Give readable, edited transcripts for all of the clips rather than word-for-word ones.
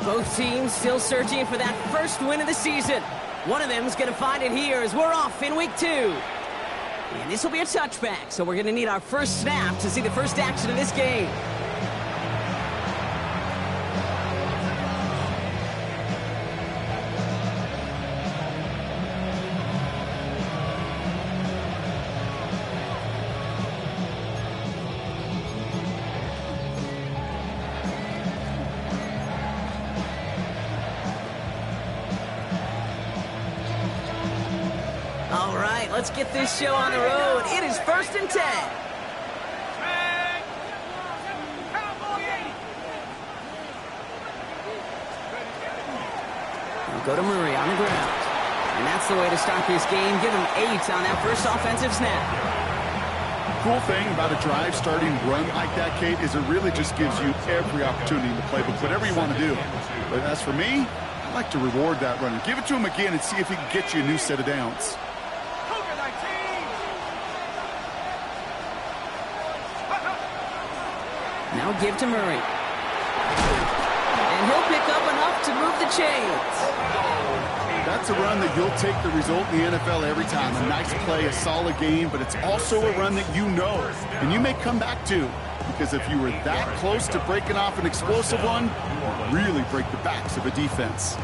Both teams still searching for that first win of the season. One of them is going to find it here as we're off in week 2. And this will be a touchback, so we're going to need our first snap to see the first action of this game. All right, let's get this show on the road. It is 1st and 10. We'll go to Murray on the ground. And that's the way to start this game. Give him 8 on that first offensive snap. Cool thing about a drive starting run like that, Kate, is it really just gives you every opportunity in the playbook, whatever you want to do. But as for me, I like to reward that runner. Give it to him again and see if he can get you a new set of downs. Now give to Murray. And he'll pick up enough to move the chains. That's a run that you'll take the result in the NFL every time. A nice play, a solid game, but it's also a run that you know and you may come back to. Because if you were that close to breaking off an explosive one, you really break the backs of a defense.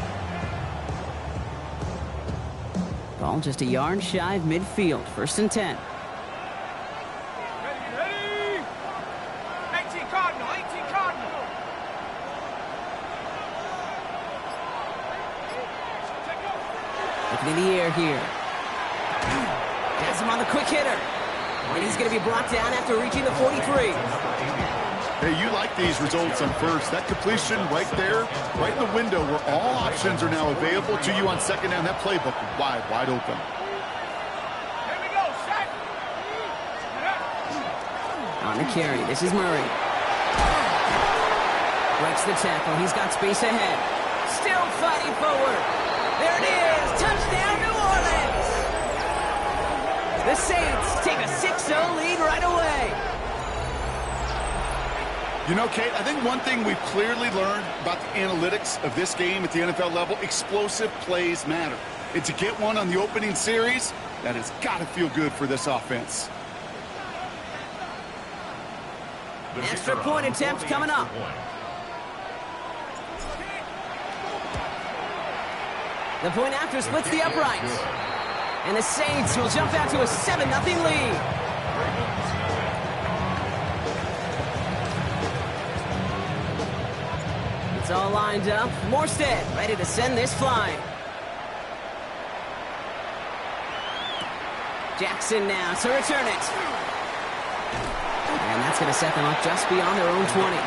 Ball just a yard shy of midfield. 1st and 10. Looking in the air here. Has him on the quick hitter. And he's going to be brought down after reaching the 43. Hey, you like these results on first. That completion right there, right in the window where all options are now available to you on 2nd down. That playbook wide open. Here we go, set. On the carry, this is Murray. Breaks the tackle. He's got space ahead. Still fighting forward. There it is. Touchdown, New Orleans. The Saints take a 6-0 lead right away. You know, Kate, I think one thing we've clearly learned about the analytics of this game at the NFL level, explosive plays matter. And to get one on the opening series, that has got to feel good for this offense. Extra point attempt coming up. The point after splits the uprights. And the Saints will jump out to a 7-0 lead. It's all lined up. Morstead ready to send this flying. Jackson now to return it. And that's going to set them up just beyond their own 20.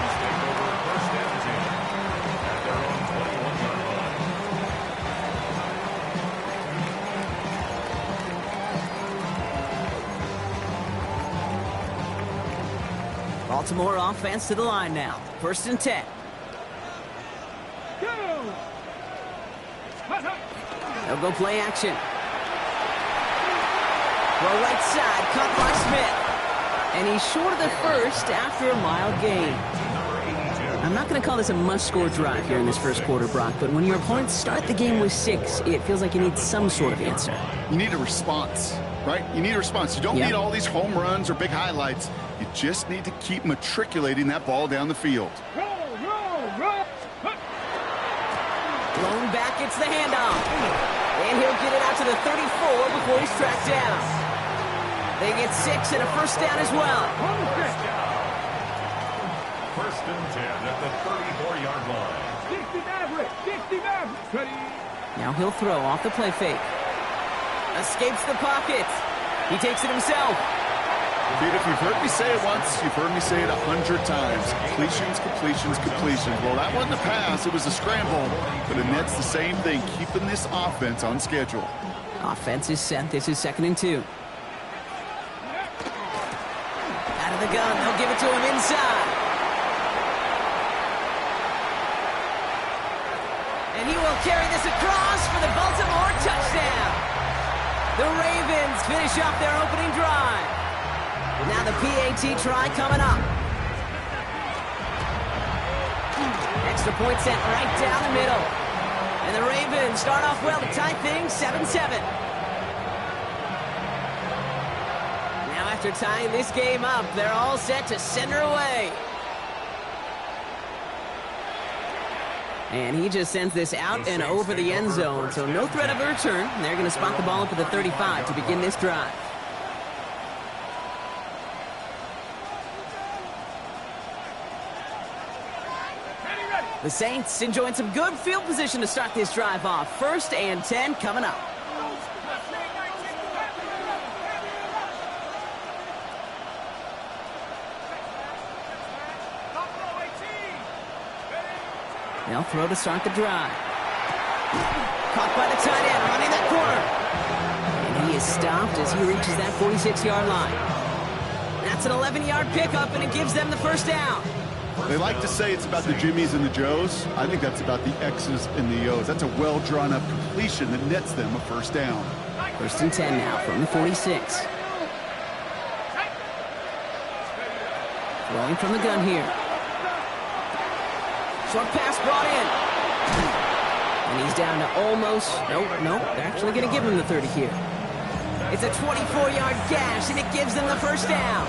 Baltimore offense to the line now. 1st and 10. They'll go play action. Well, right side, cut by Smith. And he's short of the first after a mild gain. I'm not going to call this a must-score drive here in this first quarter, Brock, but when your opponents start the game with 6, it feels like you need some sort of answer. You need a response, right? You need a response. You don't need all these home runs or big highlights. You just need to keep matriculating that ball down the field. Blown back, it's the handoff. And he'll get it out to the 34 before he's tracked down. They get 6 and a first down as well. 1st and 10 at the 34-yard line. 60 Mavericks. Now he'll throw off the play fake. Escapes the pocket. He takes it himself. Pete, if you've heard me say it once, you've heard me say it 100 times. Completions, completions, completions. Well, that wasn't a pass. It was a scramble. But it nets the same thing, keeping this offense on schedule. Offense is set. This is 2nd and 2. Out of the gun. They'll give it to him inside. And he will carry this across for the Baltimore touchdown. The Ravens finish off their opening drive. Now the PAT try coming up. Extra point sent right down the middle. And the Ravens start off well to tie things 7-7. Now after tying this game up, they're all set to send her away. And he just sends this out and over the end zone, so no threat of a return. They're going to spot the ball up at the 35 to begin this drive. The Saints enjoying some good field position to start this drive off. 1st and 10 coming up. They'll throw to start the drive. Caught by the tight end, running that corner. And he is stopped as he reaches that 46-yard line. That's an 11-yard pickup, and it gives them the first down. They like to say it's about the Jimmies and the Joes. I think that's about the X's and the O's. That's a well-drawn-up completion that nets them a first down. 1st and 10 now from the 46. Throwing from the gun here. Short pass brought in. And he's down to almost... Nope. They're actually going to give him the 30 here. It's a 24-yard gash, and it gives them the first down.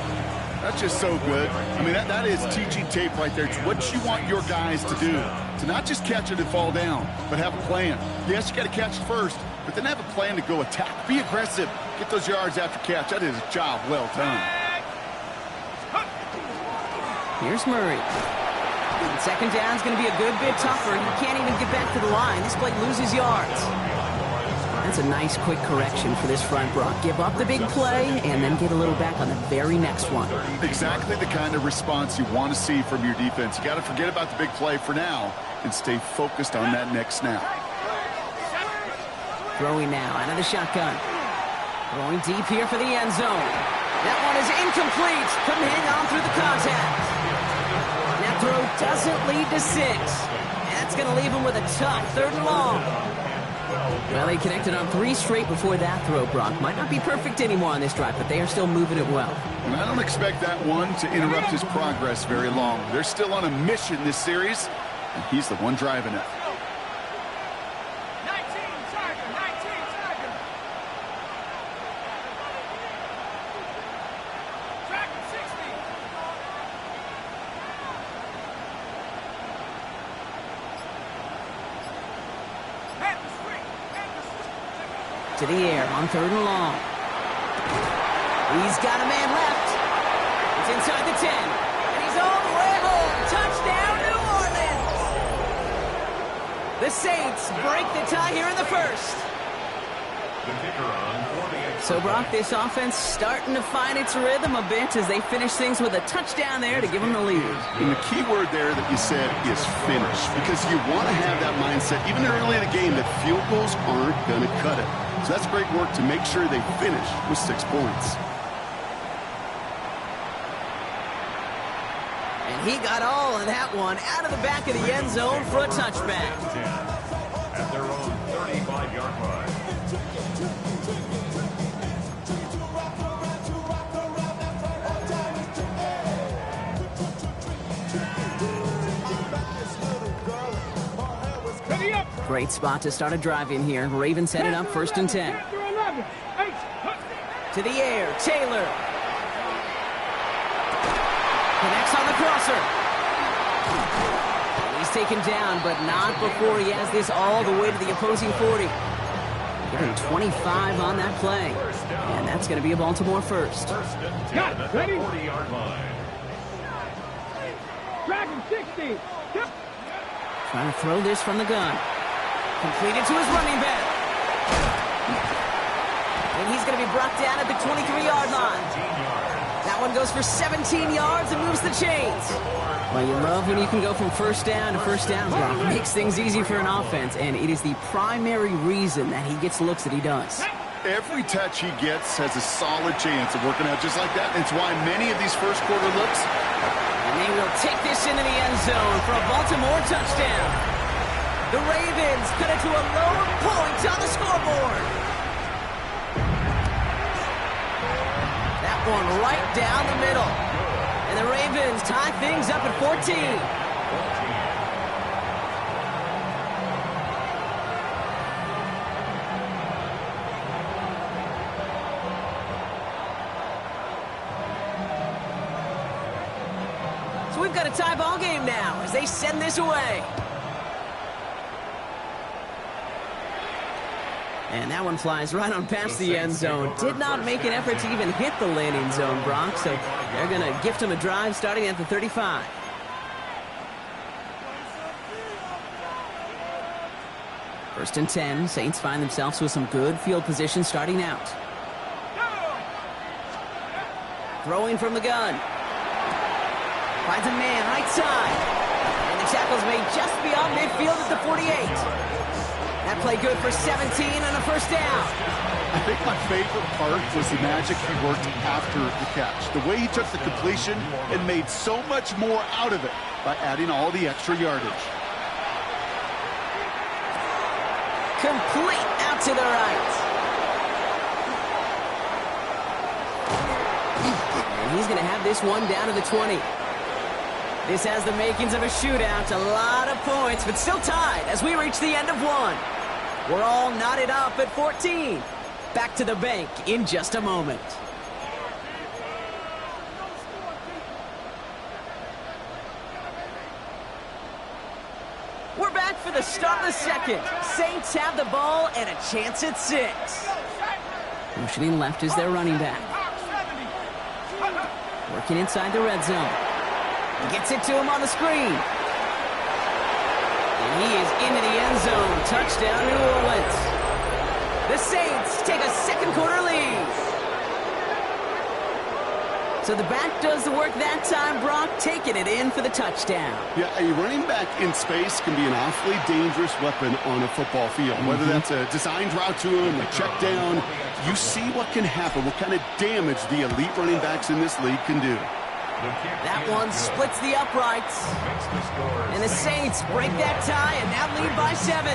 That's just so good. I mean, that is teaching tape right there. It's what you want your guys to do. To not just catch it and fall down, but have a plan. Yes, you got to catch it first, but then have a plan to go attack. Be aggressive. Get those yards after catch. That is a job well done. Here's Murray. Second down's going to be a good bit tougher. He can't even get back to the line. This play loses yards. That's a nice quick correction for this front, Brock. Give up the big play and then get a little back on the very next one. Exactly the kind of response you want to see from your defense. You got to forget about the big play for now and stay focused on that next snap. Throwing now out of the shotgun. Going deep here for the end zone. That one is incomplete. Couldn't hang on through the contact. That throw doesn't lead to 6. That's going to leave him with a tough 3rd and long. Well, he connected on 3 straight before that throw, Brock. Might not be perfect anymore on this drive, but they are still moving it well. And I don't expect that one to interrupt his progress very long. They're still on a mission this series, and he's the one driving it. 19 target. Track 60. To the air on 3rd and long. He's got a man left. It's inside the 10. And he's all the way home. Touchdown, New Orleans. The Saints break the tie here in the 1st. So, Brock, this offense starting to find its rhythm a bit as they finish things with a touchdown there to give them the lead. And the key word there that you said is finish, because you want to have that mindset, even early in the game, that field goals aren't going to cut it. So that's great work to make sure they finish with 6 points. And he got all of that one out of the back of the end zone for a touchback. At their own 35-yard line. Great spot to start a drive in here. Ravens set it up 1st and 10. To the air, Taylor. Connects on the crosser. He's taken down, but not before he has this all the way to the opposing 40. Give him 25 on that play. And that's going to be a Baltimore first. 40-yard line. Dragon 60. Trying to throw this from the gun. Completed to his running back. And he's going to be brought down at the 23-yard line. That one goes for 17 yards and moves the chains. Well, you love when you can go from 1st down to 1st down, Brock. It makes things easy for an offense, and it is the primary reason that he gets looks that he does. Every touch he gets has a solid chance of working out just like that. It's why many of these first quarter looks. And they will take this into the end zone for a Baltimore touchdown. The Ravens cut it to a lower point on the scoreboard. That one right down the middle. And the Ravens tie things up at 14. got a tie ball game now as they send this away. And that one flies right on past the end zone. Did not make an effort to even hit the landing zone, Brock, so they're going to gift him a drive starting at the 35. First and 10, Saints find themselves with some good field position starting out. Throwing from the gun. Finds a man right side. And the tackle's made just beyond midfield at the 48. That play good for 17 and a first down. I think my favorite part was the magic he worked after the catch. The way he took the completion and made so much more out of it by adding all the extra yardage. Complete out to the right. And he's going to have this one down to the 20. This has the makings of a shootout. A lot of points, but still tied as we reach the end of one. We're all knotted up at 14. Back to the bank in just a moment. We're back for the start of the second. Saints have the ball and a chance at 6. Motioning left is their running back. Working inside the red zone. He gets it to him on the screen. And he is into the end zone. Touchdown, New Orleans. The Saints take a second quarter lead. So the back does the work that time, Brock, taking it in for the touchdown. Yeah, a running back in space can be an awfully dangerous weapon on a football field. Whether that's a designed route to him, a check down, you see what can happen, what kind of damage the elite running backs in this league can do. That one splits the uprights. And the Saints break that tie and now lead by 7.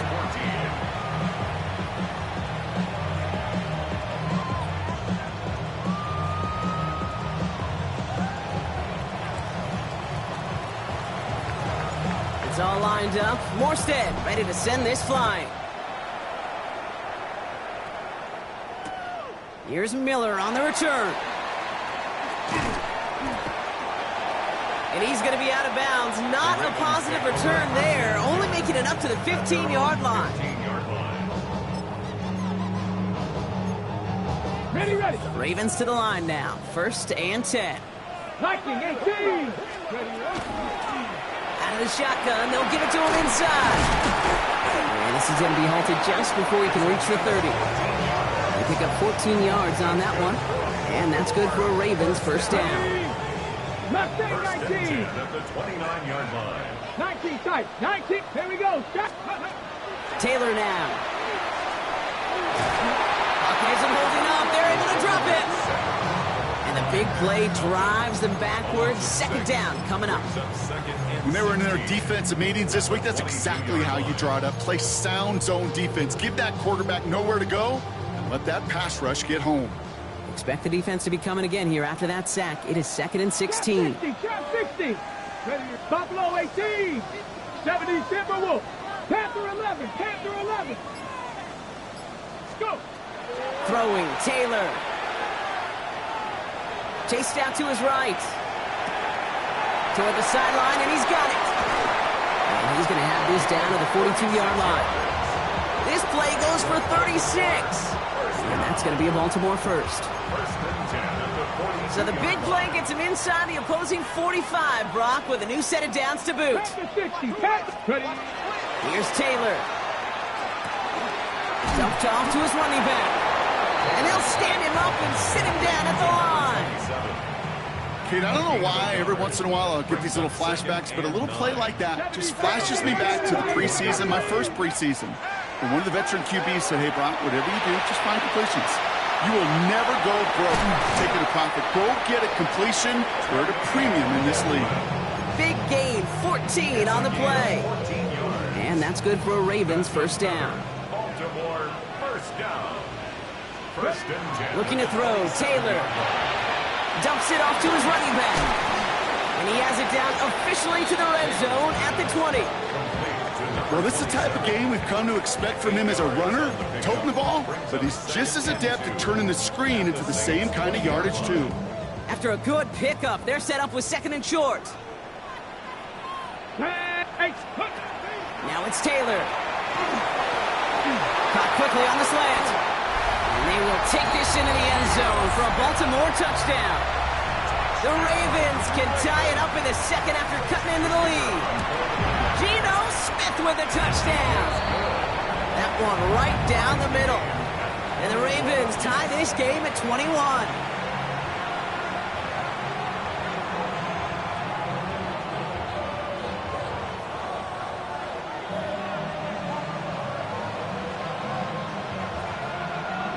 It's all lined up. Morstead ready to send this flying. Here's Miller on the return. And he's going to be out of bounds. Not a positive return there. Only making it up to the 15-yard line. Ready, ready. Ravens to the line now. First and 10. Lightning, 18. Out of the shotgun. They'll give it to him inside. And this is going to be halted just before he can reach the 30. They pick up 14 yards on that one. And that's good for a Ravens first down. Left side, 19. At the 29-yard line. 19 tight. 19. Here we go. Shot. Taylor now. Has him holding up. They're able to drop it. And the big play drives them backwards. Second down coming up. When they were in their defensive meetings this week, that's exactly how you draw it up. Play sound zone defense. Give that quarterback nowhere to go and let that pass rush get home. Expect the defense to be coming again here after that sack. It is 2nd and 16. 60. Ready. Buffalo 18. 70 Timberwolves. Panther 11. Panther 11. Let's go. Throwing, Taylor. Chased out to his right. Toward the sideline, and he's got it. And he's going to have this down to the 42-yard line. This play goes for 36. And that's going to be a Baltimore first. So the big play gets him inside the opposing 45, Brock, with a new set of downs to boot. Here's Taylor. Dumped off to his running back. And they'll stand him up and sit him down at the line. Kate, I don't know why every once in a while I'll get these little flashbacks, but a little play like that just flashes me back to the preseason, my first preseason. And one of the veteran QBs said, hey, Brock, whatever you do, just find completions. You will never go broke taking a profit. Go get a completion. We're at a premium in this league. Big gain, 14 on the play. And that's good for a Ravens first down. Baltimore first down. First and 10. Looking to throw, Taylor. Dumps it off to his running back. And he has it down officially to the red zone at the 20. Well, this is the type of game we've come to expect from him as a runner, toting the ball, but he's just as adept at turning the screen into the same kind of yardage, too. After a good pickup, they're set up with 2nd and short. Now it's Taylor. Caught quickly on the slant. And they will take this into the end zone for a Baltimore touchdown. The Ravens can tie it up in the second after cutting into the lead. Geno Smith with a touchdown. That one right down the middle. And the Ravens tie this game at 21.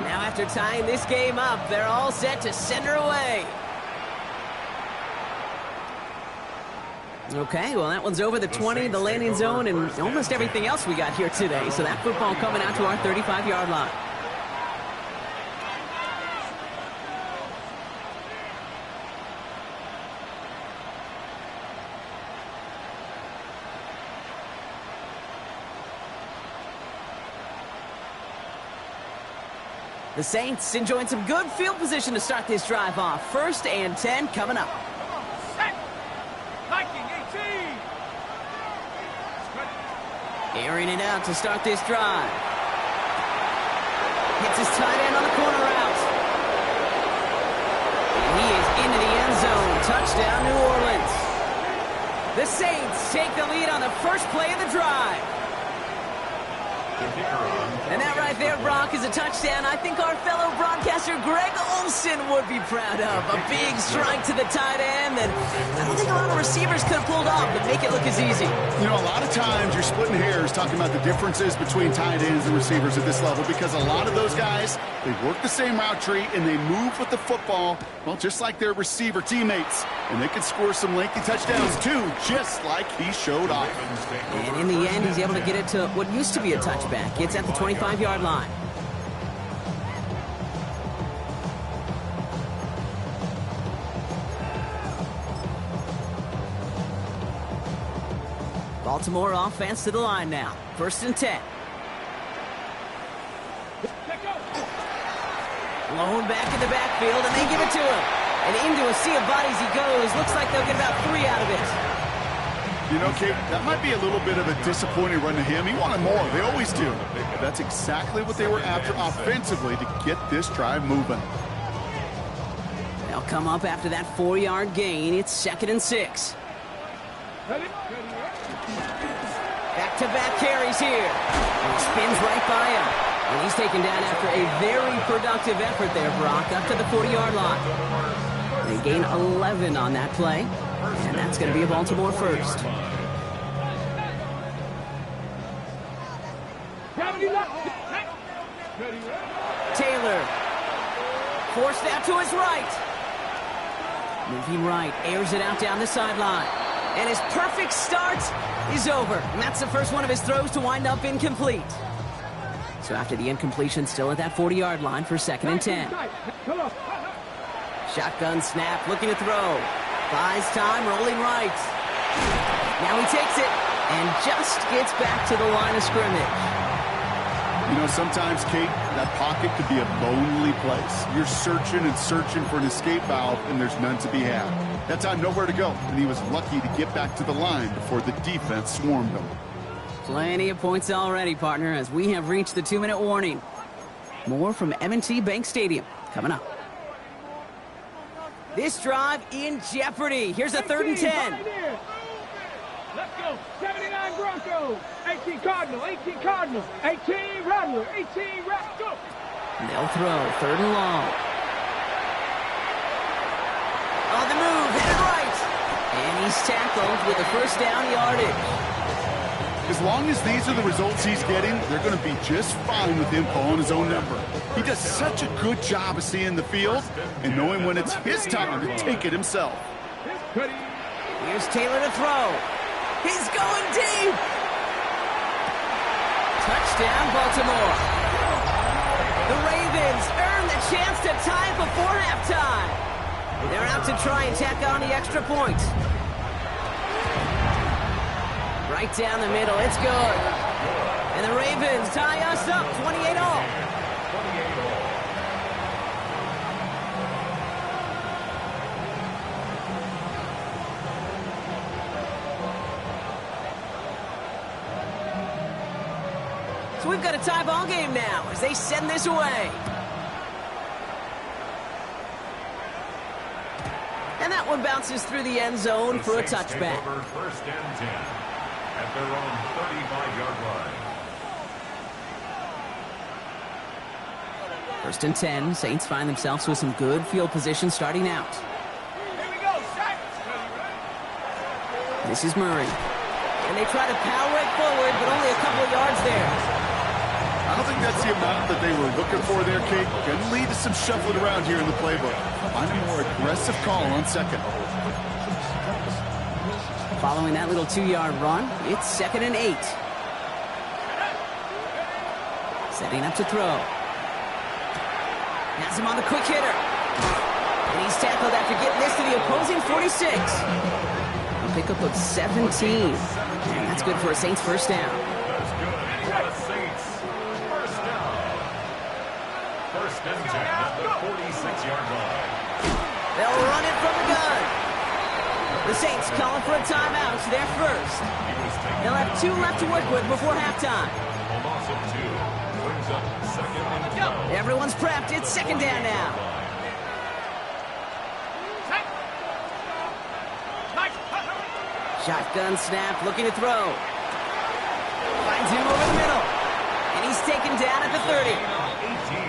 Now after tying this game up, they're all set to send her away. Okay, well, that one's over the 20, the landing zone, and almost everything else we got here today. So that football coming out to our 35-yard line. The Saints enjoying some good field position to start this drive off. 1st and 10 coming up. Airing it out to start this drive. Hits his tight end on the corner route. And he is into the end zone. Touchdown, New Orleans. The Saints take the lead on the first play of the drive. And that right there, Brock, is a touchdown I think our fellow broadcaster Greg Olson would be proud of. A big strike to the tight end that I don't think a lot of receivers could have pulled off, but make it look as easy. You know, a lot of times you're splitting hairs talking about the differences between tight ends and receivers at this level because a lot of those guys, they work the same route tree and they move with the football, well, just like their receiver teammates. And they can score some lengthy touchdowns, too, just like he showed off. And in the end, he's able to get it to what used to be a touchback. It's at the 25-yard line. Baltimore offense to the line now. 1st and 10. Blown back in the backfield, and they give it to him. And into a sea of bodies he goes. Looks like they'll get about 3 out of it. You know, Kate, that might be a little bit of a disappointing run to him. He wanted more. They always do. But that's exactly what they were after offensively to get this drive moving. They'll come up after that 4-yard gain. It's 2nd and 6. Back-to-back carries here. And he spins right by him. And he's taken down after a very productive effort there, Brock, up to the 40-yard line. They gain 11 on that play. And that's going to be a Baltimore first. Taylor. Forced out to his right. Moving right. Airs it out down the sideline. And his perfect start is over. And that's the first one of his throws to wind up incomplete. So after the incompletion, still at that 40-yard line for 2nd and 10. Shotgun snap, looking to throw. Buys time, rolling right. Now he takes it and just gets back to the line of scrimmage. You know, sometimes, Kate, that pocket could be a lonely place. You're searching and searching for an escape valve, and there's none to be had. That time, nowhere to go, and he was lucky to get back to the line before the defense swarmed him. Plenty of points already, partner, as we have reached the 2-minute warning. More from M&T Bank Stadium coming up. This drive in jeopardy. Here's a 3rd and 10. Let's go. 79 Broncos. 18 Cardinal. 18 Cardinal. 18 Rattler. 18 Rattler. Go. They'll throw 3rd and long. On the move, headed right. And he's tackled with the first down yardage. As long as these are the results he's getting, they're going to be just fine with him calling his own number. He does such a good job of seeing the field and knowing when it's his time to take it himself. Here's Taylor to throw. He's going deep. Touchdown, Baltimore. The Ravens earn the chance to tie it before halftime. They're out to try and tack on the extra point. Right down the middle, it's good. And the Ravens tie us up, 28 all. So we've got a tie ball game now as they send this away. And that one bounces through the end zone for a touchback. First and 10 at their own 35-yard line. First and 10, Saints find themselves with some good field position starting out. Here we go, set. This is Murray. And they try to power it forward, but only a couple of yards there. I don't think that's the amount that they were looking for there, Kate. Going to lead to some shuffling around here in the playbook. Find a more aggressive call on second. Following that little 2-yard run, it's 2nd and 8. Setting up to throw. Has him on the quick hitter. And he's tackled after getting this to the opposing 46. A pickup of 17. And that's good for a Saints first down. That's good for the Saints. First down. First and 10 at the 46-yard line. They'll run it from the gun. The Saints calling for a timeout. They're first. They'll have 2 left to work with before halftime. A loss of 2 brings up 2nd and 12. Everyone's prepped. It's 2nd down now. Shotgun snap, looking to throw. Finds him over the middle. And he's taken down at the 30.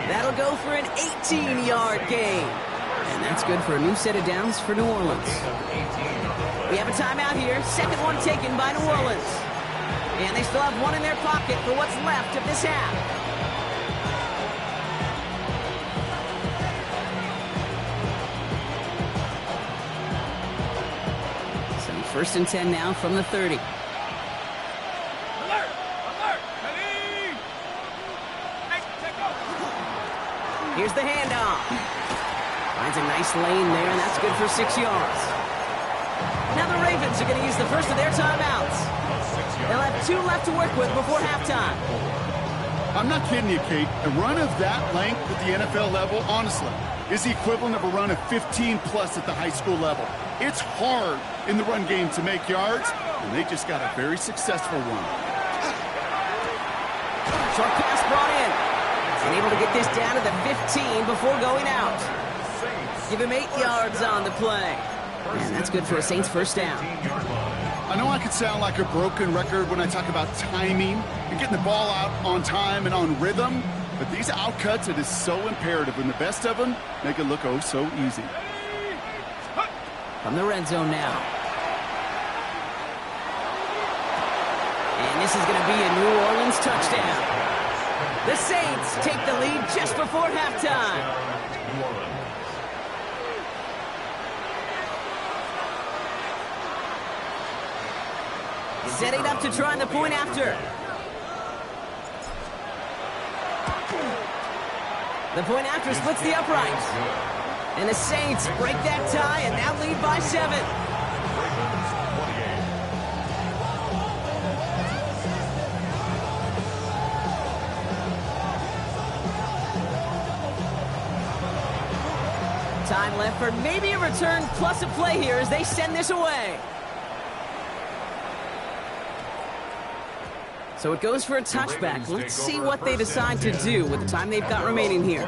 That'll go for an 18-yard gain. And that's good for a new set of downs for New Orleans. We have a timeout here. Second one taken by New Orleans. And they still have one in their pocket for what's left of this half. First and 10 now from the 30. Alert! Alert! Ready! Hey, take off. Here's the handoff. Finds a nice lane there, and that's good for 6 yards. Now the Ravens are going to use the first of their timeouts. They'll have 2 left to work with before halftime. I'm not kidding you, Kate. A run of that length at the NFL level, honestly, is the equivalent of a run of 15-plus at the high school level. It's hard in the run game to make yards, and they just got a very successful one. Short pass brought in. And able to get this down to the 15 before going out. Give him 8 yards on the play. And that's good for a Saints first down. I know I could sound like a broken record when I talk about timing and getting the ball out on time and on rhythm, but these outcuts, it is so imperative, and the best of them make it look oh so easy. From the red zone now. And this is going to be a New Orleans touchdown. The Saints take the lead just before halftime. Setting up to try the point after. The point after splits the uprights. And the Saints break that tie and now lead by 7. Time left for maybe a return plus a play here as they send this away. So it goes for a touchback. Let's see what they decide to do with the time they've got remaining here.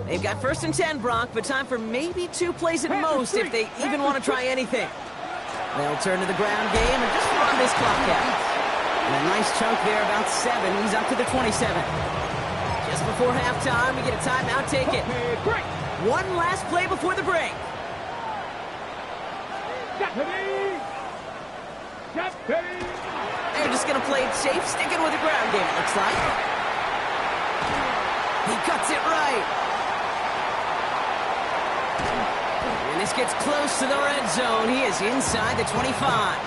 They've got first and 10, Brock, but time for maybe 2 plays at most if they even want to try anything. They'll turn to the ground game and just run this clock out. And a nice chunk there, about 7. He's up to the 27. Just before halftime, we get a timeout taken. One last play before the break. They're just going to play it safe, sticking with the ground game, it looks like. He cuts it right. And this gets close to the red zone. He is inside the 25.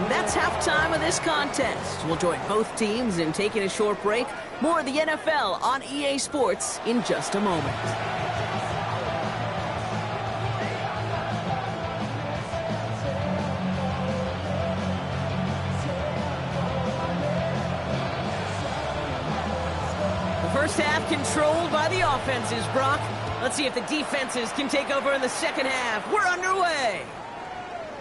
That's halftime of this contest. We'll join both teams in taking a short break. More of the NFL on EA Sports in just a moment. first half controlled by the offenses, Brock. Let's see if the defenses can take over in the second half. We're underway.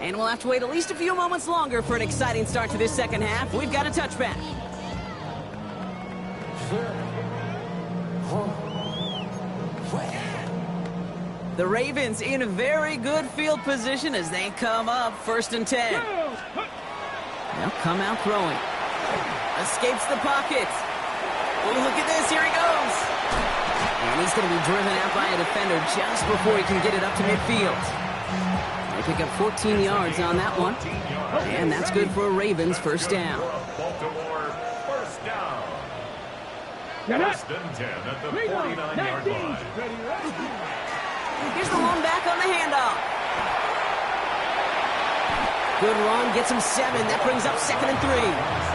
And we'll have to wait at least a few moments longer for an exciting start to this second half. We've got a touchback. The Ravens in a very good field position as they come up 1st and 10. They'll come out throwing. Escapes the pocket. Oh, look at this. Here he goes. And he's going to be driven out by a defender just before he can get it up to midfield. They pick up 14 yards on that one. And that's good for a Ravens first down. Baltimore first down. Get up. 1st and 10 at the 49-yard line. Here's the one back on the handoff. Good run, gets him 7. That brings up 2nd and 3.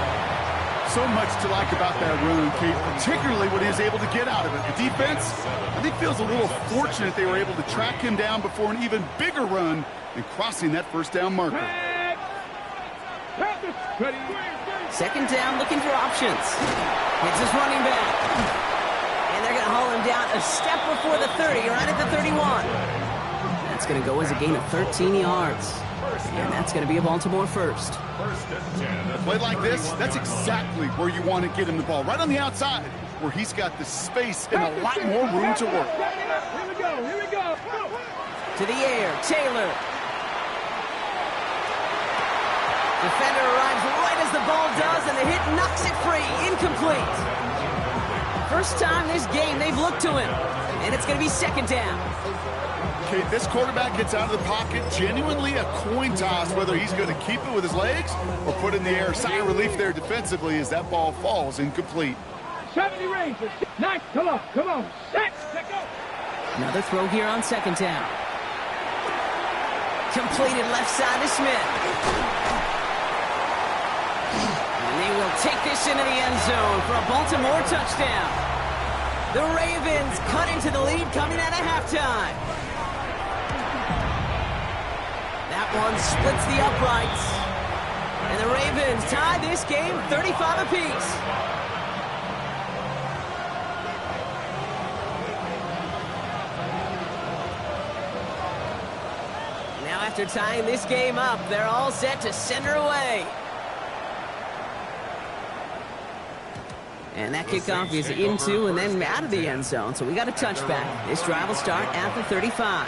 So much to like about that run, Kate, particularly what he was able to get out of it. The defense, I think, feels a little fortunate they were able to track him down before an even bigger run and crossing that first down marker. 2nd down, looking for options. It's his running back. And they're going to haul him down a step before the 30, right at the 31. That's going to go as a gain of 13 yards. And that's going to be a Baltimore first. 1st and 10. A play like this, that's exactly where you want to get him the ball, right on the outside, where he's got the space and a lot more room to work. Here we go. Here we go. To the air, Taylor. Defender arrives right as the ball does, and the hit knocks it free. Incomplete. First time this game they've looked to him, and it's going to be 2nd down. Okay, this quarterback gets out of the pocket, genuinely a coin toss whether he's going to keep it with his legs or put it in the air. Sigh of relief there defensively as that ball falls incomplete. 70 ranges. Nice. Come on. Set. Let go. Another throw here on 2nd down. Completed left side to Smith. And they will take this into the end zone for a Baltimore touchdown. The Ravens cut into the lead coming out of halftime. That one splits the uprights. And the Ravens tie this game 35 apiece. Now after tying this game up, they're all set to send her away. And that kickoff is into and then out of the end zone. So we got a touchback. This drive will start at the 35.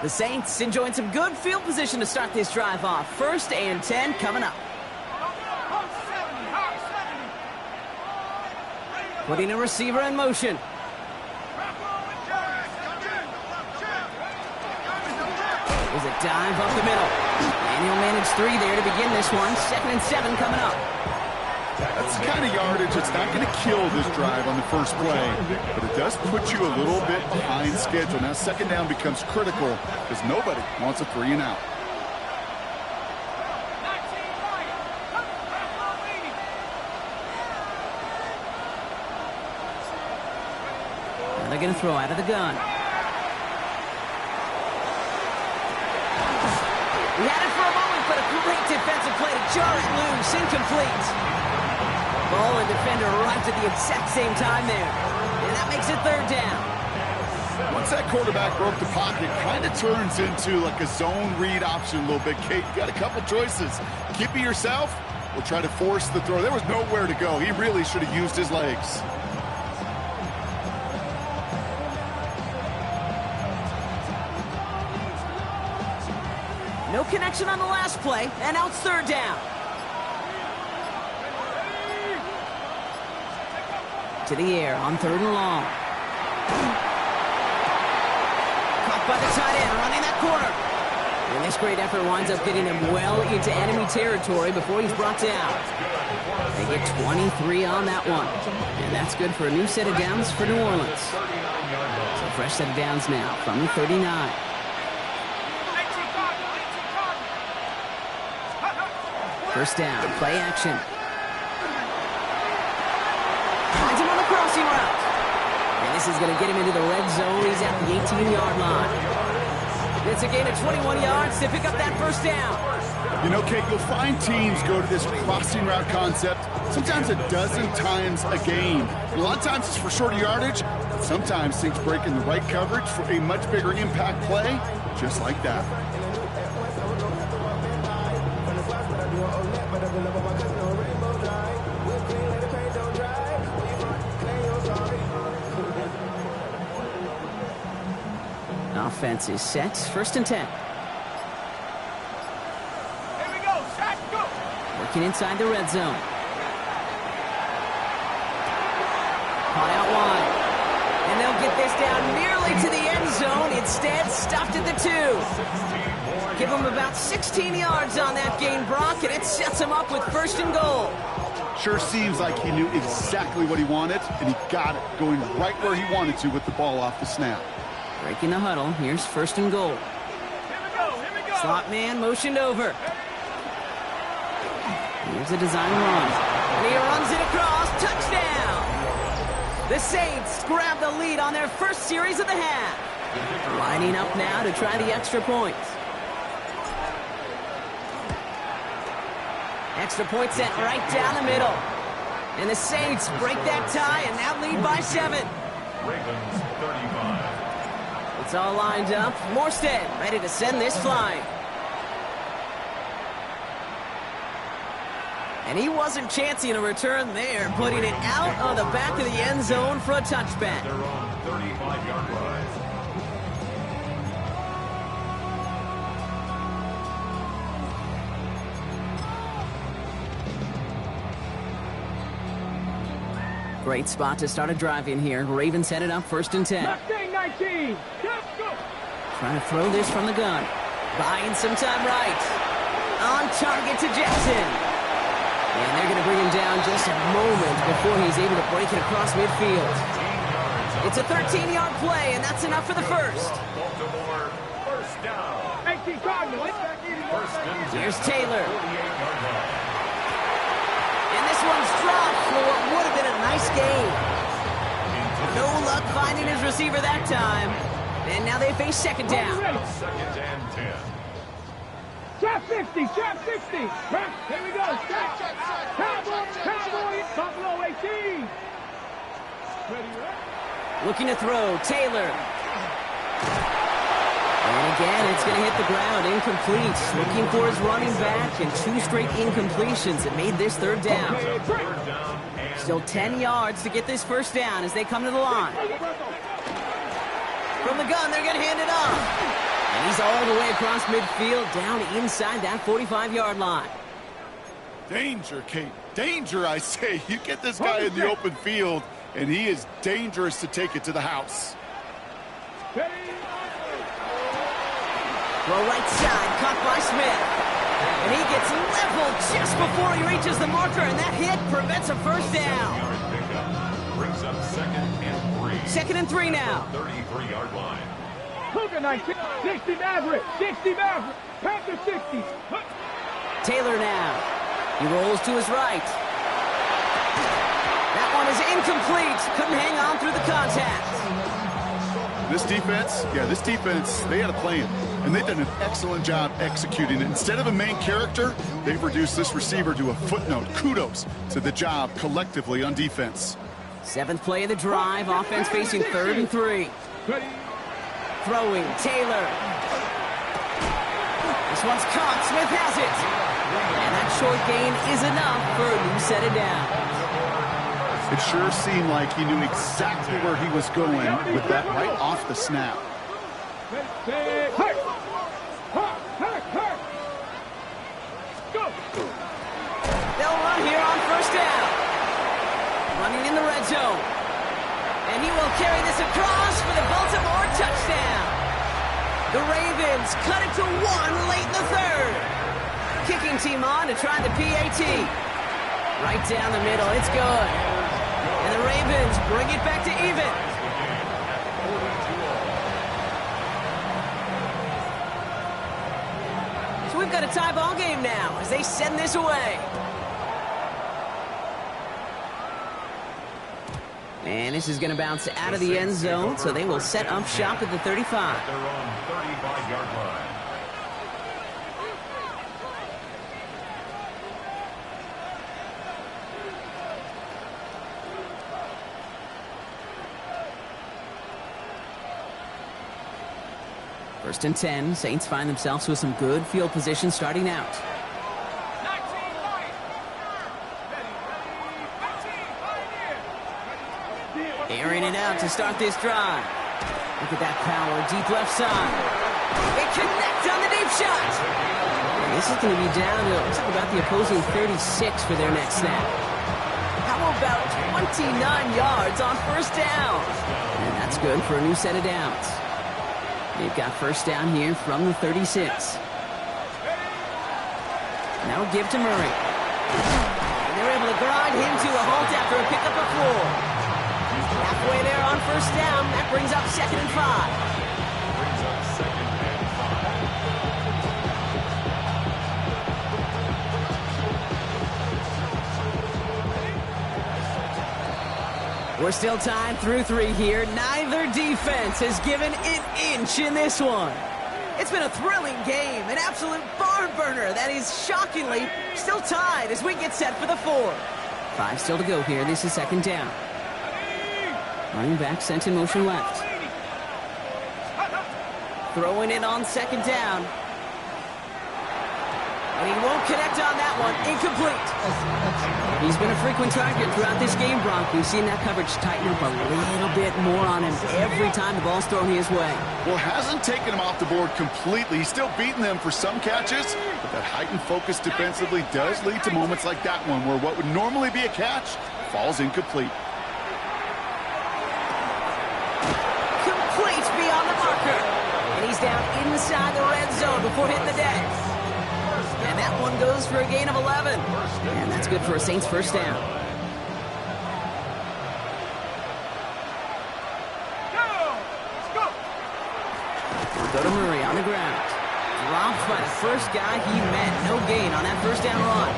The Saints enjoying some good field position to start this drive off. 1st and 10 coming up. Putting a receiver in motion. There's a dive up the middle. And he'll manage 3 there to begin this one. 2nd and 7 coming up. That's the kind of yardage that's not going to kill this drive on the first play, but it does put you a little bit behind schedule. Now 2nd down becomes critical because nobody wants a 3 and out. And they're going to throw out of the gun. He had it for a moment, but a great defensive play to jar it loose. Incomplete. Ball and defender arrived at the exact same time there. And that makes it 3rd down. Once that quarterback broke the pocket, kind of turns into like a zone read option a little bit. Kate, you got a couple choices. Keep it yourself or try to force the throw. There was nowhere to go. He really should have used his legs. No connection on the last play, and now it's 3rd down. To the air on 3rd and long. Caught by the tight end, running that corner. And this great effort winds up getting him well into enemy territory before he's brought down. They get 23 on that one. And that's good for a new set of downs for New Orleans. So fresh set of downs now from the 39. First down, play action. Finds him on the crossing route. And this is going to get him into the red zone. He's at the 18-yard line. It's a gain of 21 yards to pick up that first down. You know, Kate, you'll find teams go to this crossing route concept sometimes a dozen times a game. And a lot of times it's for shorter yardage. Sometimes things break in the right coverage for a much bigger impact play, just like that. Offense is set. First and 10. Here we go. Set, go. Working inside the red zone. Caught out wide. And they'll get this down nearly to the end zone. Instead, stopped at the 2. Give them about 16 yards on that gain, Brock, and it sets them up with first and goal. Sure seems like he knew exactly what he wanted, and he got it, going right where he wanted to with the ball off the snap. Breaking the huddle. Here's first and goal. Here we go. Here we go. Slot man motioned over. Here's a design run. And he runs it across. Touchdown! The Saints grab the lead on their first series of the half. Lining up now to try the extra point. Extra point sent right down the middle. And the Saints break that tie and now lead by 7. Ravens 35. It's all lined up. Morstead ready to send this flying. And he wasn't chancing a return there, putting it out on the back of the end zone for a touchback. Their own 35-yard line. Great spot to start a drive in here. Ravens headed up first and 10. Mustang 19. Let's go. Trying to throw this from the gun. Buying some time right. On target to Jackson. And they're going to bring him down just a moment before he's able to break it across midfield. It's a 13-yard play, and that's enough for the first. Baltimore, first down. 18 Cardinal. First and 10. Here's Taylor. 48-yard line. And this one's dropped for what would have been a nice game. No luck finding his receiver that time. And now they face second down. Second and 10. Trap 50. Trap 60. Here we go. Cowboy. Cowboy. Buffalo 18. Ready, right? Looking to throw. Taylor. And again, it's going to hit the ground. Incomplete. Looking for his running back, and 2 straight incompletions that made this third down. Third down and Still 10 yards to get this first down as they come to the line. From the gun, they're going to hand it off. And he's all the way across midfield, down inside that 45-yard line. Danger, Kate. Danger, I say. You get this guy in the open field, and he is dangerous to take it to the house. Throw right side, caught by Smith. And he gets leveled just before he reaches the marker, and that hit prevents a first down. yard pickup. Brings up second and 3. Second and 3 now. 33-yard line. Cougar 19. 60 Maverick. 60 Maverick. Panther 60. Taylor now. He rolls to his right. That one is incomplete. Couldn't hang on through the contact. This defense, they had a plan, and they've done an excellent job executing it. Instead of a main character, they've reduced this receiver to a footnote. Kudos to the job collectively on defense. 7th play of the drive. Offense facing 3rd and 3. Throwing, Taylor. This one's caught. Smith has it. And that short gain is enough for a new set of downs. It sure seemed like he knew exactly where he was going with that right off the snap. They'll run here on first down. Running in the red zone. And he will carry this across for the Baltimore touchdown. The Ravens cut it to 1 late in the 3rd. Kicking team on to try the PAT. Right down the middle. It's good. And the Ravens bring it back to even. So we've got a tie ball game now as they send this away. And this is going to bounce out of the end zone, so they will set up shop at the 35. They're on 35-yard line. First and 10. Saints find themselves with some good field position starting out. Airing it out to start this drive. Look at that power, deep left side. They connect on the deep shot. And this is going to be down to about the opposing 36 for their next snap. How about 29 yards on first down? And that's good for a new set of downs. They've got first down here from the 36. Now give to Murray. And they're able to grind him to a halt after a pickup of 4. Halfway there on first down. That brings up 2nd and 5. Brings up 2nd and 5. We're still tied through 3 here. Neither defense has given an inch in this one. It's been a thrilling game, an absolute barn burner that is shockingly still tied as we get set for the 4. 5 still to go here. This is 2nd down. Running back sent in motion left. Throwing it on 2nd down. And he won't connect on that one. Incomplete. He's been a frequent target throughout this game, Brock. We've seen that coverage tighten up a little bit more on him every time the ball's thrown his way. Well, hasn't taken him off the board completely. He's still beating them for some catches, but that heightened focus defensively does lead to moments like that one where what would normally be a catch falls incomplete. Complete beyond the marker. And he's down inside the red zone before hitting the deck. And that one goes for a gain of 11. And that's good for a Saints first down. Go to Murray on the ground. Dropped by the first guy he met. No gain on that first down run.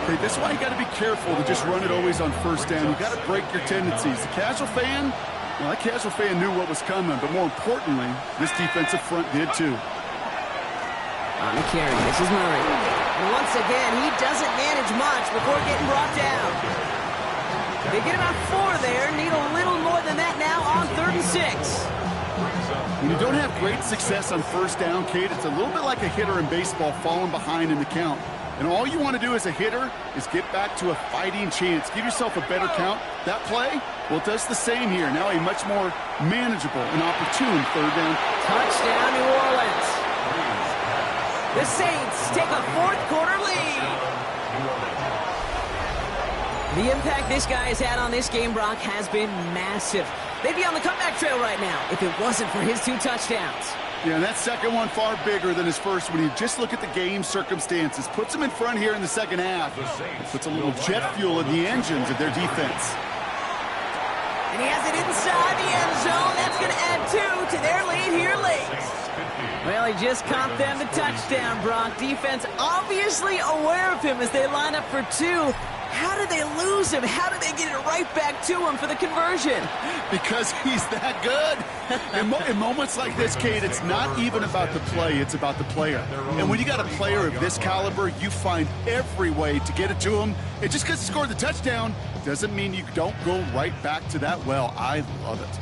Okay, that's why you got to be careful to just run it always on first down. You got to break your tendencies. The casual fan, well, that casual fan knew what was coming, but more importantly, this defensive front did too. On the carry, this is Murray. And once again, he doesn't manage much before getting brought down. They get about 4 there, need a little more than that now on 3rd and 6. When you don't have great success on first down, Kate, it's a little bit like a hitter in baseball falling behind in the count. And all you want to do as a hitter is get back to a fighting chance. Give yourself a better count. That play, well, it does the same here. Now a much more manageable and opportune 3rd down. Touchdown, New Orleans. The Saints take a 4th quarter lead. The impact this guy has had on this game, Brock, has been massive. They'd be on the comeback trail right now if it wasn't for his 2 touchdowns. Yeah, and that second one far bigger than his first one. You just look at the game circumstances. Puts them in front here in the second half. Puts a little jet fuel in the engines of their defense. And he has it inside the end zone. That's going to add 2 to their lead here late. Well, he just caught them the touchdown, Brock. Defense obviously aware of him as they line up for 2. How did they lose him? How did they get it right back to him for the conversion? Because he's that good. In moments like this, Kate, it's not even about the play, it's about the player. And when you got a player of this caliber, you find every way to get it to him. And just because he scored the touchdown doesn't mean you don't go right back to that well. I love it.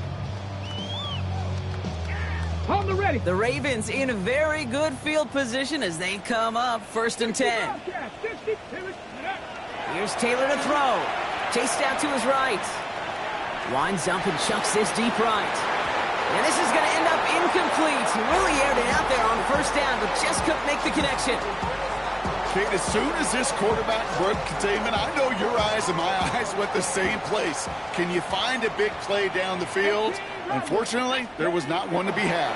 Hold the ready. The Ravens in a very good field position as they come up 1st and 10. Here's Taylor to throw. Chased out to his right. Winds up and chucks this deep right. And this is going to end up incomplete. He really aired it out there on first down, but just couldn't make the connection. Kate, as soon as this quarterback broke containment, I know your eyes and my eyes went the same place. Can you find a big play down the field? Unfortunately, there was not one to be had.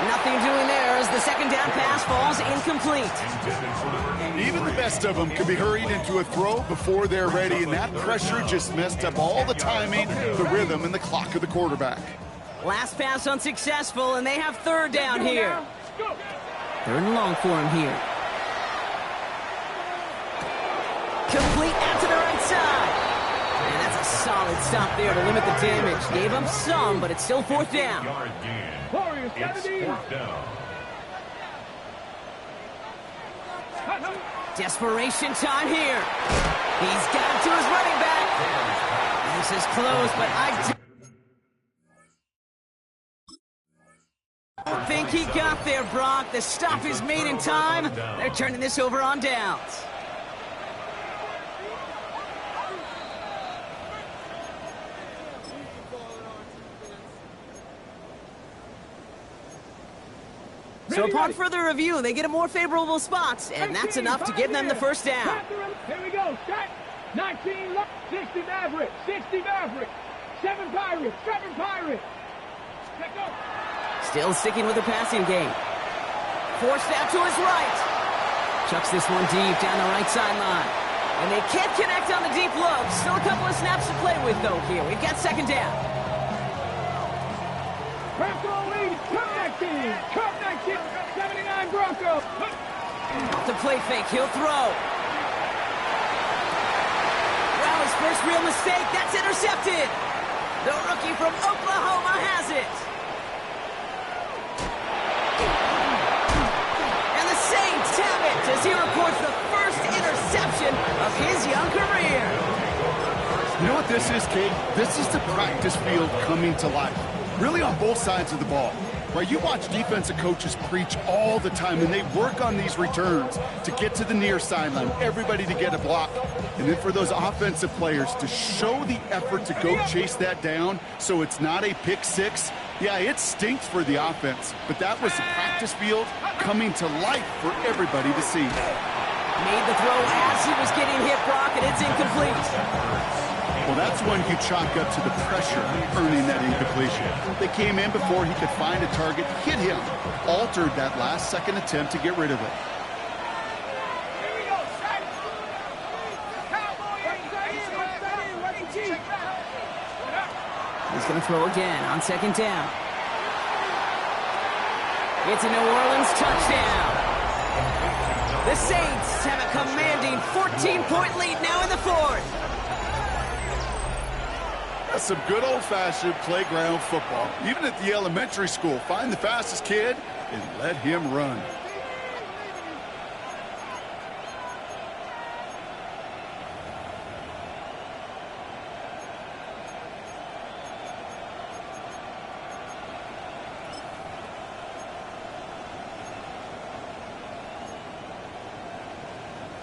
Nothing doing there as the second down pass falls incomplete. Even the best of them can be hurried into a throw before they're ready, and that pressure just messed up all the timing, the rhythm, and the clock of the quarterback. Last pass unsuccessful, and they have 3rd down here. 3rd and long for him here. Complete out to the right side. And that's a solid stop there to limit the damage. Gave them some, but it's still fourth down. Yard gain. Warriors, It's 70. fourth down. Desperation time here. He's got it to his running back. This is close, but I don't think he got there, Brock. The stop is made in time. They're turning this over on downs. So upon further review, they get a more favorable spots, and that's enough to give them the first down. Here we go. Set. 19 left. 60 Maverick. 60 Maverick. 7 Pirates. 7 Pirates. Let go. Still sticking with the passing game. Forced out to his right. Chucks this one deep down the right sideline. And they can't connect on the deep low. Still a couple of snaps to play with, though, here. We've got second down. Bronco lead. Cup 19. Cup 19. 79 Bronco. Off the play fake. He'll throw. Wow, his first real mistake. That's intercepted. The rookie from Oklahoma has it. And the Saints have it as he reports the first interception of his young career. You know what this is, Kate? This is the practice field coming to life. Really on both sides of the ball. Right, you watch defensive coaches preach all the time, and they work on these returns to get to the near sideline, everybody to get a block. And then for those offensive players to show the effort to go chase that down so it's not a pick six, yeah, it stinks for the offense. But that was the practice field coming to life for everybody to see. Made the throw as he was getting hit, Brock, and it's incomplete. Well, that's when you chalk up to the pressure earning that incompletion. They came in before he could find a target, hit him, altered that last second attempt to get rid of it. Here we go. Set. Cowboy. He's going to throw again on second down. It's a New Orleans touchdown. The Saints have a commanding 14-point lead now in the fourth. That's some good old-fashioned playground football. Even at the elementary school, find the fastest kid and let him run.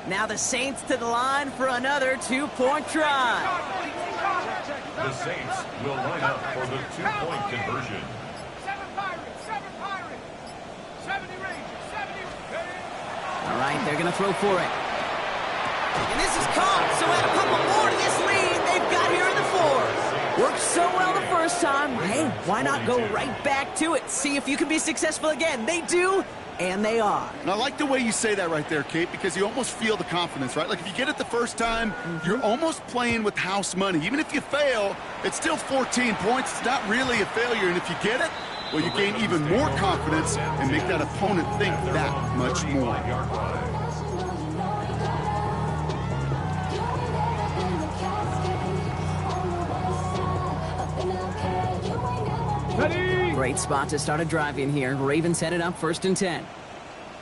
Now the Saints to the line for another two-point try. The Saints will line up for the two-point conversion. 7 Pirates. 7 Pirates. 70 Rangers. 70. All right, they're going to throw for it. And this is caught, so add a couple more to this lead they've got here in the fourth. Worked so well the first time. Hey, why not go right back to it? See if you can be successful again. They do, and they are. And I like the way you say that right there, Kate, because you almost feel the confidence, right? Like if you get it the first time, you're almost playing with house money. Even if you fail, it's still 14 points. It's not really a failure. And if you get it, well, you gain even more confidence and make that opponent think that much more. Ready. Great spot to start a drive in here. Ravens headed up 1st and 10.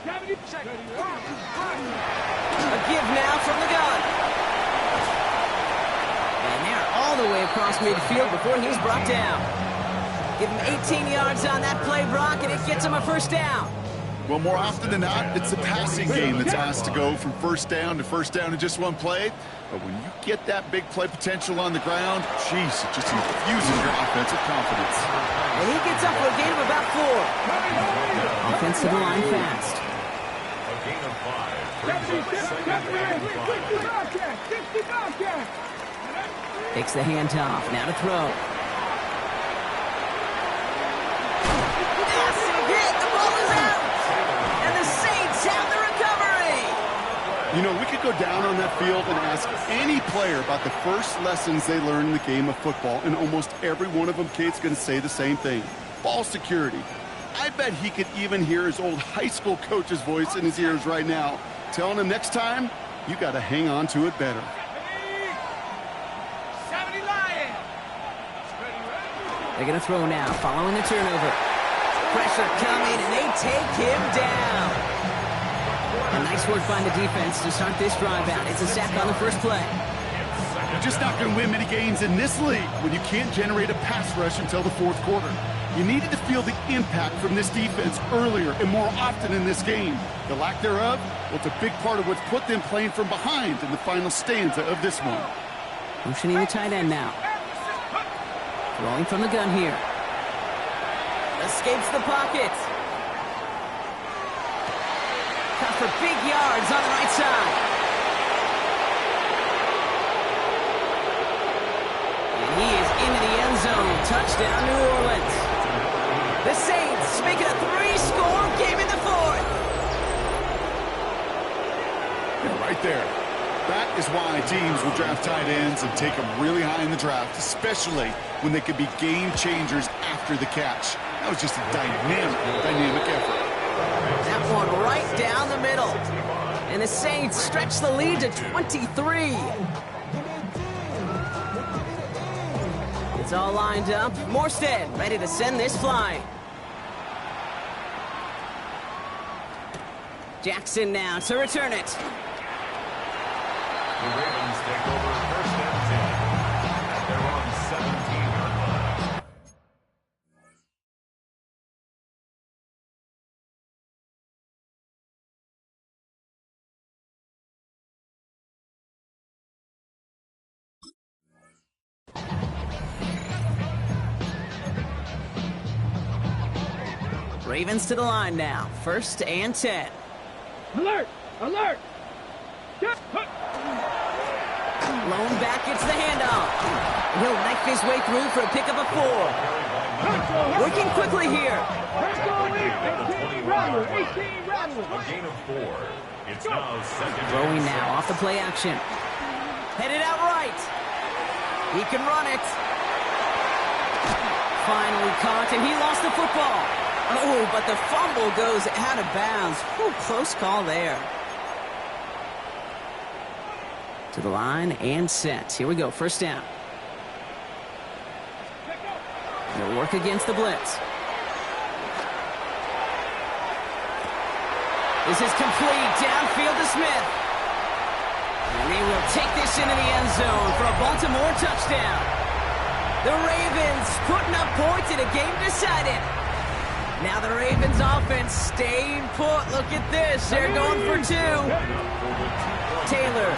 70. A give now from the gun. And they're all the way across midfield before he's brought down. Give him 18 yards on that play, Brock, and it gets him a first down. Well, more often than not, it's the passing game that's asked to go from first down in just one play. But when you get that big play potential on the ground, geez, it just infuses your offensive confidence. And he gets up for a gain of about 4. Offense to the line fast. A gain of 5. Brings 60 up second and 5. Bobcat. 60 Bobcat. Takes the handoff. Now to throw. Massive hit. The ball is out. And the Saints have the recovery. You know, we could go down on that field and ask any player about the first lessons they learned in the game of football, and almost every one of them, Kate's going to say the same thing. Ball security. I bet he could even hear his old high school coach's voice in his ears right now, telling him next time, you got to hang on to it better. They're going to throw now, following the turnover. Pressure coming, and they take him down. A nice work by the defense to start this drive out. It's a sack on the first play. You're just not going to win many games in this league when you can't generate a pass rush until the fourth quarter. You needed to feel the impact from this defense earlier and more often in this game. The lack thereof, well, it's a big part of what's put them playing from behind in the final stanza of this one. Motioning the tight end now. Throwing from the gun here. Escapes the pocket. Cut for big yards on the right side. And he is into the end zone. Touchdown, New Orleans. The Saints making a 3-score game in the fourth. Yeah, right there. That is why teams will draft tight ends and take them really high in the draft, especially when they could be game changers after the catch. That was just a dynamic effort. That one right down the middle. And the Saints stretch the lead to 23. It's all lined up. Morstead ready to send this flying. Jackson now to return it. The Ravens take over first and 10. They're on 17-yard line. Ravens to the line now. First and 10. Alert! Alert! Lone back gets the handoff. He'll knife his way through for a pickup of 4. Working quickly here. 18 Rattler, 18 Rattler. A gain of 4. It's now second. Throwing now off the play action. Headed out right. He can run it. Finally caught, and he lost the football. Oh, but the fumble goes out of bounds. Ooh, close call there. To the line and set. Here we go, first down. They'll work against the blitz. This is complete. Downfield to Smith. And they will take this into the end zone for a Baltimore touchdown. The Ravens putting up points in a game decided. Now the Ravens offense staying put. Look at this. They're going for 2. Taylor.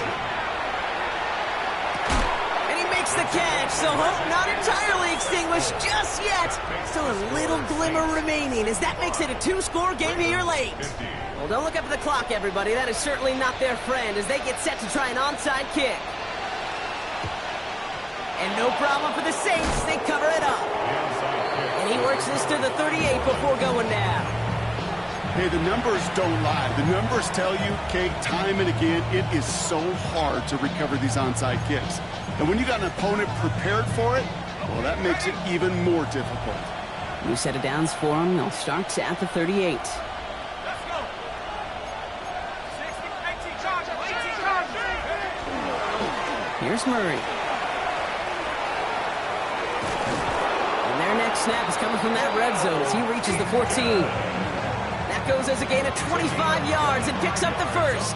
And he makes the catch. So hope not entirely extinguished just yet. Still a little glimmer remaining as that makes it a 2-score game here late. Well, don't look up at the clock, everybody. That is certainly not their friend as they get set to try an onside kick. And no problem for the Saints. They cover it up. And he works this to the 38 before going down. Hey, the numbers don't lie. The numbers tell you, Kate, time and again, it is so hard to recover these onside kicks. And when you got an opponent prepared for it, well, that makes it even more difficult. New set of downs for them. They'll start at the 38. Let's go. 18 Chargers, 18 Chargers. Here's Murray. And their next snap is coming from that red zone as he reaches the 14. That goes as a gain of 25 yards and picks up the first.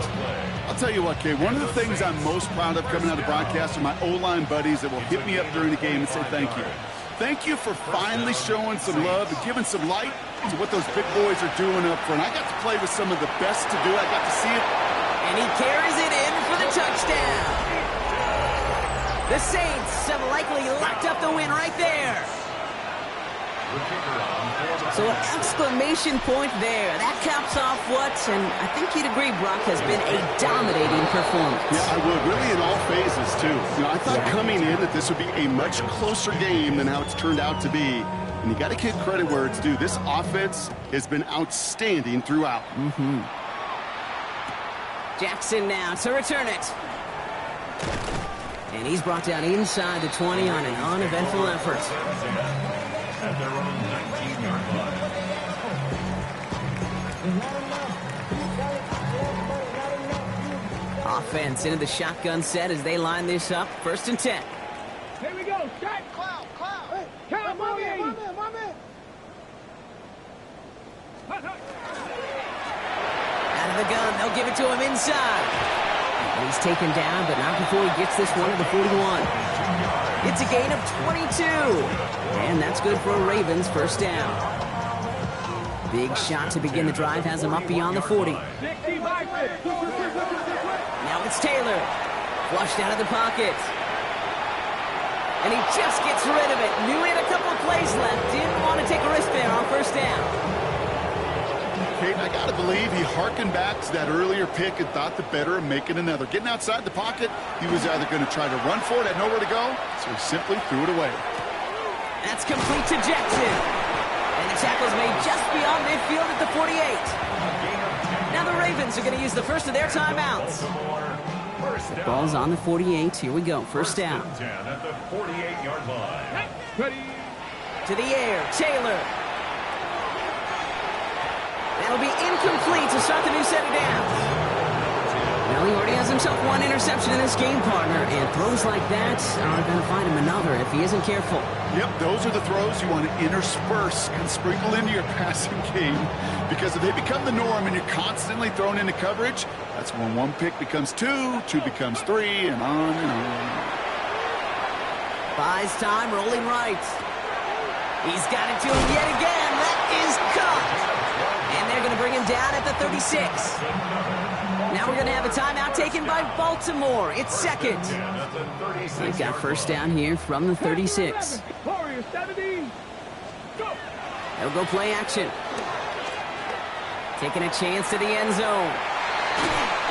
I'll tell you what, Kay, one of the things I'm most proud of coming out of the broadcast are my O-line buddies that will hit me up during the game and say thank you. Thank you for finally showing some love and giving some light to what those big boys are doing up front. I got to play with some of the best to do it. I got to see it. And he carries it in for the touchdown. The Saints have likely locked up the win right there. So an exclamation point there. That caps off what, and I think you'd agree, Brock, has been a dominating performance. Yeah, I would. Really in all phases, too. You know, I thought coming in that this would be a much closer game than how it's turned out to be. And you got to give credit where it's due. This offense has been outstanding throughout. Jackson now to return it. And he's brought down inside the 20 on an uneventful effort. At their own 19-yard line. Offense into the shotgun set as they line this up. First and 10. Here we go. Start. Cloud. Count, move in. Out of the gun, they'll give it to him inside. And he's taken down, but not before he gets this one to the 41. It's a gain of 22. And that's good for a Ravens first down. Big shot to begin the drive has him up beyond the 40. Now it's Taylor. Flushed out of the pocket. And he just gets rid of it. Knew he had a couple of plays left. Didn't want to take a risk there on first down. Kate, I got to believe he hearkened back to that earlier pick and thought the better of making another. Getting outside the pocket, he was either going to try to run for it, had nowhere to go, so he simply threw it away. That's complete to Jackson. And the tackle's made just beyond midfield at the 48. Now the Ravens are going to use the first of their timeouts. The ball's on the 48. Here we go. First down. At the 48-yard line. Ready. To the air. Taylor. That'll be incomplete to start the new set of downs. Well, he already has himself one interception in this game, partner, and throws like that are going to find him another if he isn't careful. Yep, those are the throws you want to intersperse and sprinkle into your passing game, because if they become the norm and you're constantly thrown into coverage, that's when one pick becomes two, two becomes three, and on and on. Buys time, rolling right. He's got it to him yet again. That is caught. And they're going to bring him down at the 36. Now we're going to have a timeout taken by Baltimore. It's second. They've got first down here from the 36. Warriors 70. Go. They'll go play action. Taking a chance to the end zone.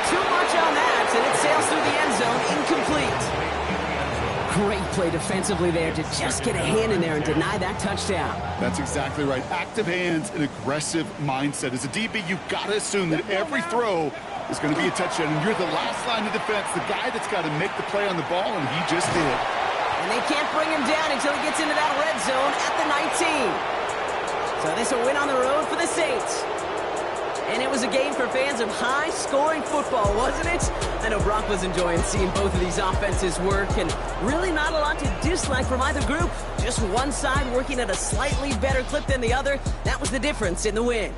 Too much on that, and it sails through the end zone, incomplete. Great play defensively there to just get a hand in there and deny that touchdown. That's exactly right. Active hands and aggressive mindset. As a DB, you've got to assume that every throw is going to be a touchdown, and you're the last line of defense, the guy that's got to make the play on the ball, and he just did. And they can't bring him down until he gets into that red zone at the 19. So this a win on the road for the Saints. And it was a game for fans of high-scoring football, wasn't it? I know Brock was enjoying seeing both of these offenses work, and really not a lot to dislike from either group. Just one side working at a slightly better clip than the other. That was the difference in the win.